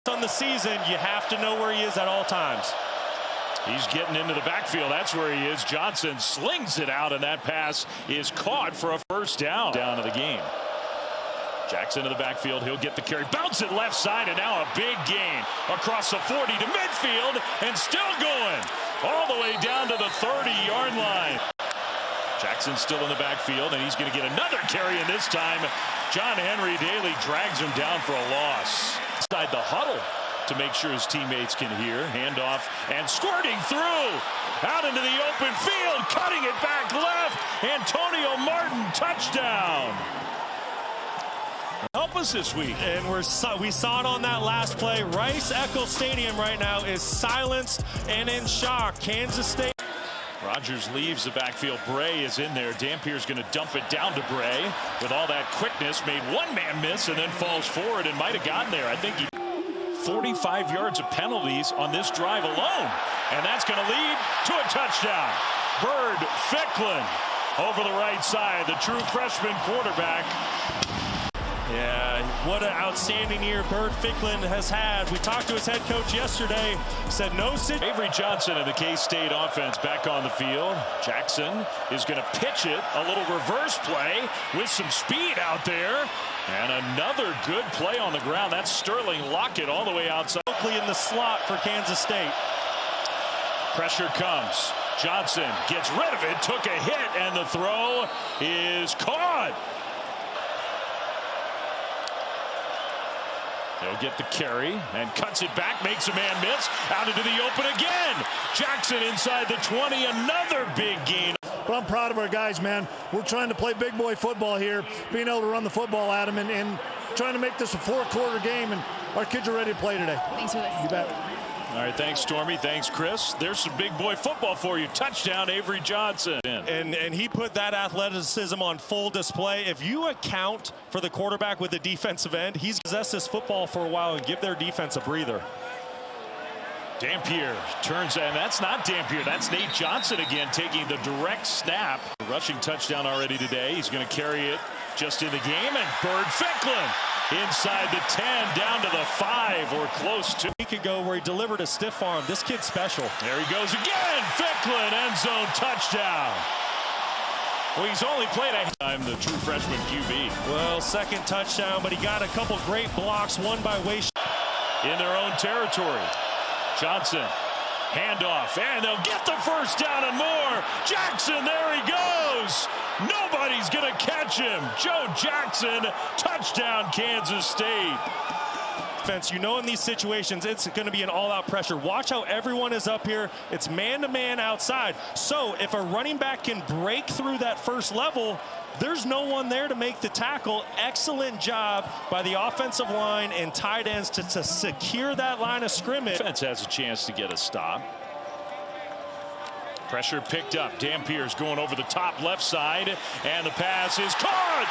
On the season, you have to know where he is at all times. He's getting into the backfield. That's where he is. Johnson slings it out, and that pass is caught for a first down. Down to the game. Jackson to the backfield. He'll get the carry. Bounce it left side, and now a big gain across the 40 to midfield, and still going all the way down to the 30-yard line. Jackson still in the backfield, and he's going to get another carry, and this time John Henry Daly drags him down for a loss. Inside the huddle to make sure his teammates can hear. Handoff and squirting through out into the open field, cutting it back left. Antonio Martin, touchdown. Help us this week. And we saw it on that last play. Rice-Eccles Stadium right now is silenced and in shock. Kansas State. Rodgers leaves the backfield. Bray is in there. Dampier's going to dump it down to Bray with all that quickness. Made one man miss and then falls forward and might have gotten there. I think he 45 yards of penalties on this drive alone. And that's going to lead to a touchdown. Bird Ficklin over the right side. The true freshman quarterback. Yeah, what an outstanding year Bird Ficklin has had. We talked to his head coach yesterday. Said no. Avery Johnson of the K-State offense back on the field. Jackson is going to pitch it. A little reverse play with some speed out there. And another good play on the ground. That's Sterling Lockett all the way outside. In the slot for Kansas State. Pressure comes. Johnson gets rid of it. Took a hit. And the throw is caught. He'll get the carry and cuts it back, makes a man miss, out into the open again. Jackson inside the 20, another big gain. But I'm proud of our guys, man. We're trying to play big boy football here, being able to run the football at them and trying to make this a 4-quarter game, and our kids are ready to play today. Thanks for this. You bet. All right, thanks, Stormy. Thanks, Chris. There's some big boy football for you. Touchdown, Avery Johnson. And he put that athleticism on full display. If you account for the quarterback with the defensive end, he's possessed this football for a while and give their defense a breather. Dampier turns, and that's not Dampier. That's Nate Johnson again taking the direct snap. Rushing touchdown already today. He's going to carry it just in the game, and Bird Ficklin inside the 10, down to the 5 or close to. A week ago where he delivered a stiff arm. This kid's special. There he goes again. Ficklin, end zone touchdown. Well, he's only played a time, the true freshman QB. Well, second touchdown, but he got a couple great blocks, one by Waste. In their own territory. Johnson, handoff, and they'll get the first down and more. Jackson, there he goes. Nobody's going to catch him. Joe Jackson, touchdown, Kansas State. You know, in these situations, it's going to be an all-out pressure. Watch how everyone is up here. It's man-to-man outside. So if a running back can break through that first level, there's no one there to make the tackle. Excellent job by the offensive line and tight ends to secure that line of scrimmage. Defense has a chance to get a stop. Pressure picked up. Dampier's going over the top left side, and the pass is caught.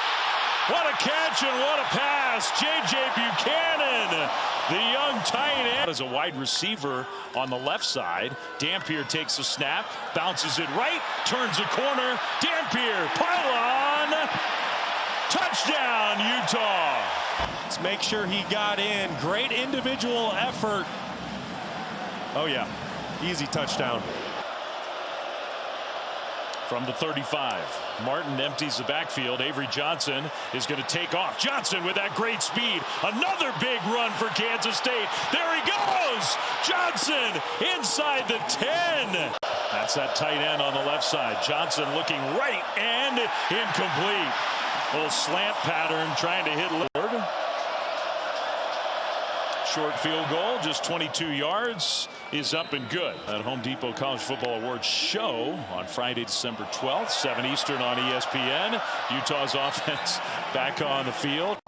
What a catch and what a pass. J.J. Buchanan, the young tight end. As a wide receiver on the left side, Dampier takes the snap, bounces it right, turns the corner. Dampier, pylon, touchdown, Utah. Let's make sure he got in. Great individual effort. Oh, yeah. Easy touchdown. From the 35, Martin empties the backfield. Avery Johnson is going to take off. Johnson with that great speed. Another big run for Kansas State. There he goes. Johnson inside the 10. That's that tight end on the left side. Johnson looking right and incomplete. Little slant pattern trying to hit Lillard. Short field goal, just 22 yards, is up and good. At Home Depot College Football Awards show on Friday, December 12th, 7 Eastern on ESPN. Utah's offense back on the field.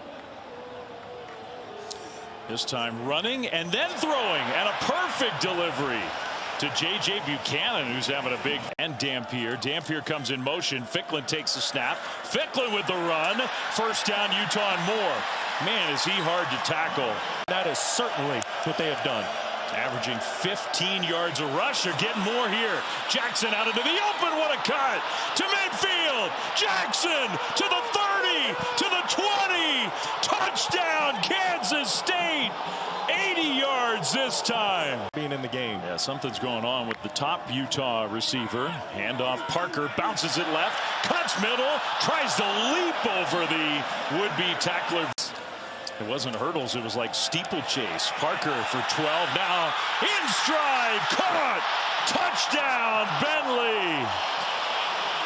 This time running and then throwing, and a perfect delivery to J.J. Buchanan, who's having a big, and Dampier. Dampier comes in motion. Ficklin takes the snap. Ficklin with the run. First down, Utah and more. Man, is he hard to tackle. That is certainly what they have done. Averaging 15 yards a rush. They're getting more here. Jackson out into the open. What a cut. To midfield. Jackson to the 30. to the 20. Touchdown, Kansas State. 80 yards this time. Being in the game. Yeah, something's going on with the top Utah receiver. Handoff, Parker bounces it left, cuts middle, tries to leap over the would-be tackler. It wasn't hurdles, it was like steeplechase. Parker for 12 now, in stride, caught, touchdown, Bentley.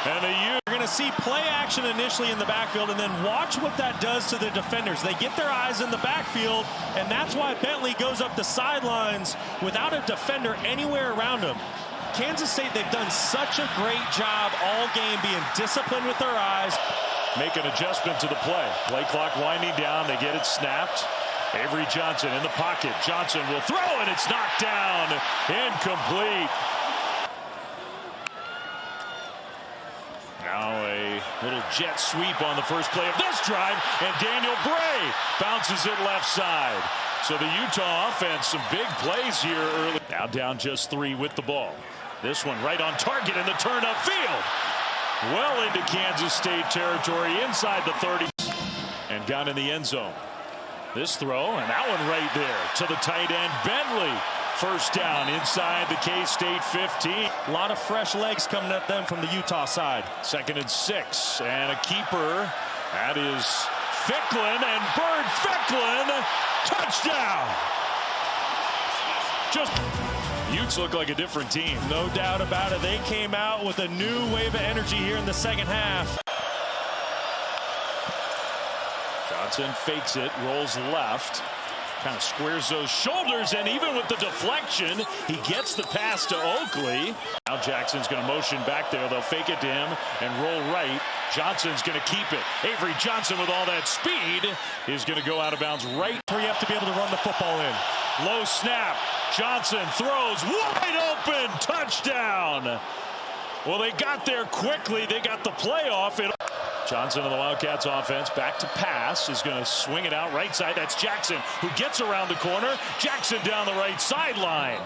And You're going to see play action initially in the backfield, and then watch what that does to the defenders. They get their eyes in the backfield, and that's why Bentley goes up the sidelines without a defender anywhere around him. Kansas State, they've done such a great job all game being disciplined with their eyes. make an adjustment to the play. Play clock winding down. They get it snapped. Avery Johnson in the pocket. Johnson will throw, and it's knocked down. Incomplete. Now a little jet sweep on the first play of this drive, and Daniel Bray bounces it left side. So the Utah offense, some big plays here early. Now down just 3 with the ball. This one right on target in the turn upfield. Well into Kansas State territory inside the 30 and got in the end zone. This throw and that one right there to the tight end Bentley. First down inside the K-State 15. A lot of fresh legs coming at them from the Utah side. 2nd and 6 and a keeper. That is Ficklin, and Bird Ficklin, touchdown. Just Utes look like a different team. No doubt about it. They came out with a new wave of energy here in the second half. Johnson fakes it, rolls left, kind of squares those shoulders, and even with the deflection, he gets the pass to Oakley. Now Jackson's going to motion back there. They'll fake it to him and roll right. Johnson's going to keep it. Avery Johnson with all that speed is going to go out of bounds right. Where you have to be able to run the football in. Low snap. Johnson throws wide open. Touchdown. Well, they got there quickly. They got the play off. Johnson of the Wildcats offense back to pass is going to swing it out right side. That's Jackson who gets around the corner. Jackson down the right sideline.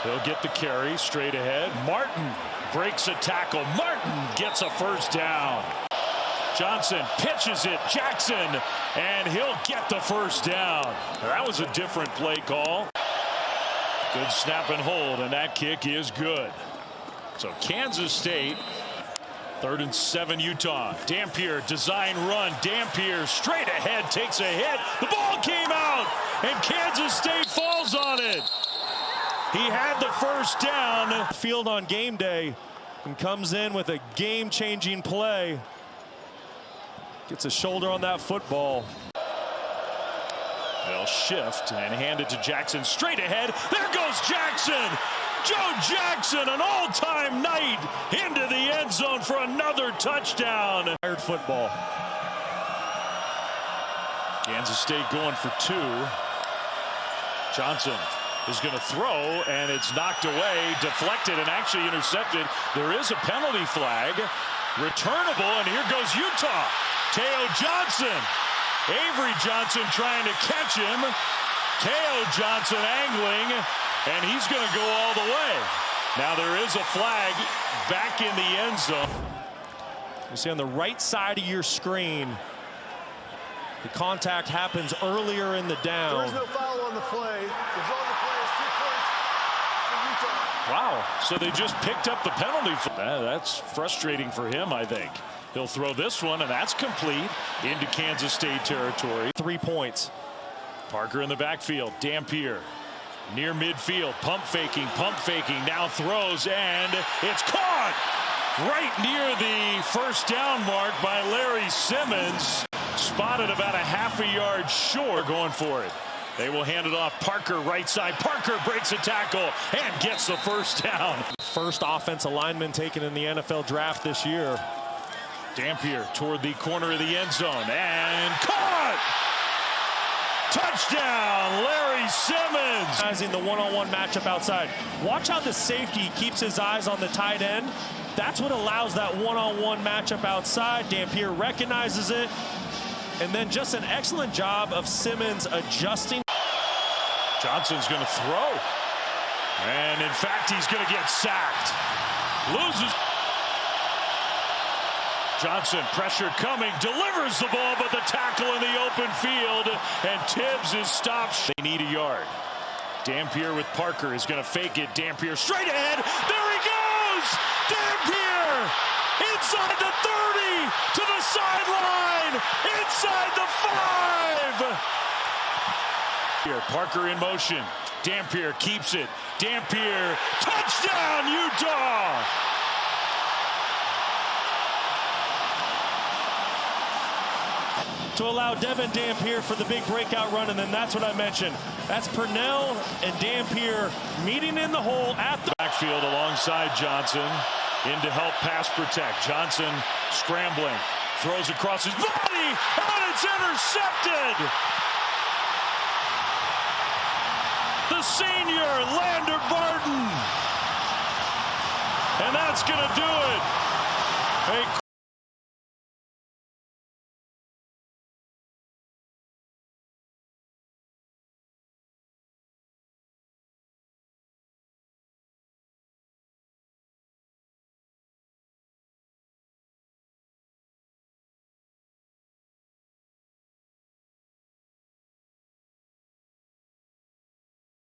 He'll get the carry straight ahead. Martin breaks a tackle. Martin gets a first down. Johnson pitches it. Jackson, and he'll get the first down. That was a different play call. Good snap and hold, and that kick is good. So Kansas State, 3rd and 7 Utah. Dampier design run. Dampier straight ahead takes a hit. The ball came out, and Kansas State falls on it. He had the first down. Field on game day and comes in with a game-changing play. Gets a shoulder on that football. They'll shift and hand it to Jackson straight ahead. There goes Jackson. Joe Jackson, an all-time night into the end zone for another touchdown. Football. Kansas State going for 2. Johnson is going to throw, and it's knocked away, deflected, and actually intercepted. There is a penalty flag. Returnable, and here goes Utah. Teo Johnson. Avery Johnson trying to catch him. Teo Johnson angling, and he's going to go all the way. Now there is a flag back in the end zone. You see on the right side of your screen, the contact happens earlier in the down. There is no foul on the play. The result of the play is 2 points for Utah. Wow, so they just picked up the penalty. That's frustrating for him, I think. He'll throw this one, and that's complete into Kansas State territory. 3 points. Parker in the backfield. Dampier near midfield. Pump faking, now throws, and it's caught right near the first down mark by Larry Simmons. Spotted about a ½ a yard short. Going for it. They will hand it off. Parker right side. Parker breaks a tackle and gets the first down. First offensive lineman taken in the NFL draft this year. Dampier toward the corner of the end zone and caught! Touchdown, Larry Simmons! In the one-on-one matchup outside. Watch how the safety keeps his eyes on the tight end. That's what allows that one-on-one matchup outside. Dampier recognizes it. And then just an excellent job of Simmons adjusting. Johnson's going to throw. And in fact, he's going to get sacked. Loses. Johnson, pressure coming, delivers the ball, but the tackle in the open field, and Tibbs is stopped. They need a yard. Dampier with Parker is going to fake it. Dampier straight ahead. There he goes! Dampier inside the 30 to the sideline, inside the 5. Here, Parker in motion. Dampier keeps it. Dampier, touchdown, Utah! To allow Devin Dampier for the big breakout run, and then that's what I mentioned. That's Purnell and Dampier meeting in the hole at the backfield alongside Johnson. In to help pass protect. Johnson scrambling. Throws across his body, and it's intercepted! The senior, Lander Barton. And that's going to do it.